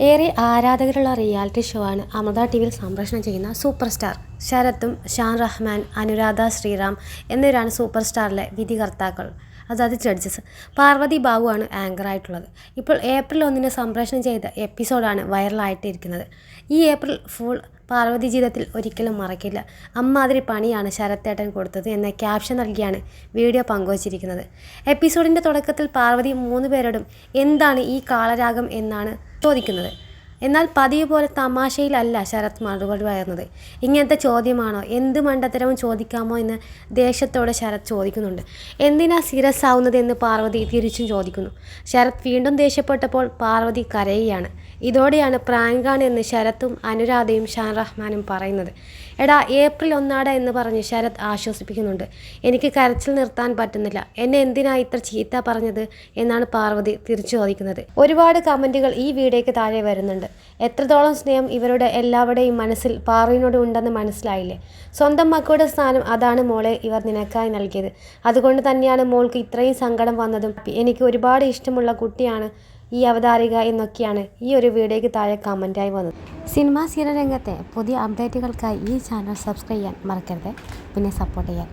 ഏറെ ആരാധകരുള്ള reality show ആണ് അമൃത ടിവിയിൽ സംപ്രേഷണം ചെയ്യുന്ന സൂപ്പർ സ്റ്റാർ. ശരത്തും ഷാൻ റഹ്മാൻ, അനുരാധ ശ്രീറാം എന്നിവരാണ് സൂപ്പർ സ്റ്റാറിലെ വിധികർത്താക്കൾ, അതായത് ജഡ്ജസ്. പാർവതി ബാബുവാണ് ആങ്കറായിട്ടുള്ളത്. ഇപ്പോൾ ഏപ്രിൽ 1 സംപ്രേഷണം ചെയ്ത എപ്പിസോഡാണ് വൈറലായിട്ടിരിക്കുന്നത്. ഈ ഏപ്രിൽ ഫുൾ പാർവതി ജീവിതത്തിൽ ഒരിക്കലും മറക്കില്ല, അമ്മാതിരി പണിയാണ് ശരത്തേട്ടൻ കൊടുത്തത് എന്ന ക്യാപ്ഷൻ നൽകിയാണ് വീഡിയോ പങ്കുവച്ചിരിക്കുന്നത്. എപ്പിസോഡിൻ്റെ തുടക്കത്തിൽ പാർവതി 3 പേരോടും എന്താണ് ഈ കാളരാഗം എന്നാണ് ചോദിക്കുന്നത്. എന്നാൽ പതിവ് പോലെ തമാശയിലല്ല ശരത് മറുപടി പറയുന്നത്. ഇങ്ങനത്തെ ചോദ്യമാണോ, എന്ത് മണ്ടത്തരവും ചോദിക്കാമോ എന്ന് ദേഷ്യത്തോടെ ശരത് ചോദിക്കുന്നുണ്ട്. എന്തിനാ സീരിയസ് ആവുന്നത് എന്ന് പാർവതി തിരിച്ചും ചോദിക്കുന്നു. ശരത് വീണ്ടും ദേഷ്യപ്പെട്ടപ്പോൾ പാർവതി കരയുകയാണ്. ഇതോടെയാണ് പ്രാങ്കാണ് എന്ന് ശരത്തും അനുരാധയും ഷാൻ റഹ്മാനും പറയുന്നത്. എടാ ഏപ്രിൽ 1 എന്ന് പറഞ്ഞ് ശരത് ആശ്വസിപ്പിക്കുന്നുണ്ട്. എനിക്ക് കരച്ചിൽ നിർത്താൻ പറ്റുന്നില്ല, എന്നെ എന്തിനാ ഇത്ര ചീത്ത പറഞ്ഞത് എന്നാണ് പാർവതി തിരിച്ചു ചോദിക്കുന്നത്. ഒരുപാട് കമൻറ്റുകൾ ഈ വീഡിയോയ്ക്ക് താഴെ വരുന്നുണ്ട്. എത്രത്തോളം സ്നേഹം ഇവരുടെ എല്ലാവരുടെയും മനസ്സിൽ പാറുവിനോട് ഉണ്ടെന്ന് മനസ്സിലായില്ലേ? സ്വന്തം മക്കളുടെ സ്ഥാനം അതാണ് മോളെ ഇവർ നിനക്കായി നൽകിയത്. അതുകൊണ്ട് തന്നെയാണ് മോൾക്ക് ഇത്രയും സങ്കടം വന്നതും. എനിക്ക് ഒരുപാട് ഇഷ്ടമുള്ള കുട്ടിയാണ് ഈ അവതാരിക എന്നൊക്കെയാണ് ഈ ഒരു വീഡിയോയ്ക്ക് താഴെ കമൻറ്റായി വന്നത്. സിനിമാ സീരിയൽ രംഗത്തെ പുതിയ അപ്ഡേറ്റുകൾക്കായി ഈ ചാനൽ സബ്സ്ക്രൈബ് ചെയ്യാൻ മറക്കരുത്, പിന്നെ സപ്പോർട്ട് ചെയ്യാൻ.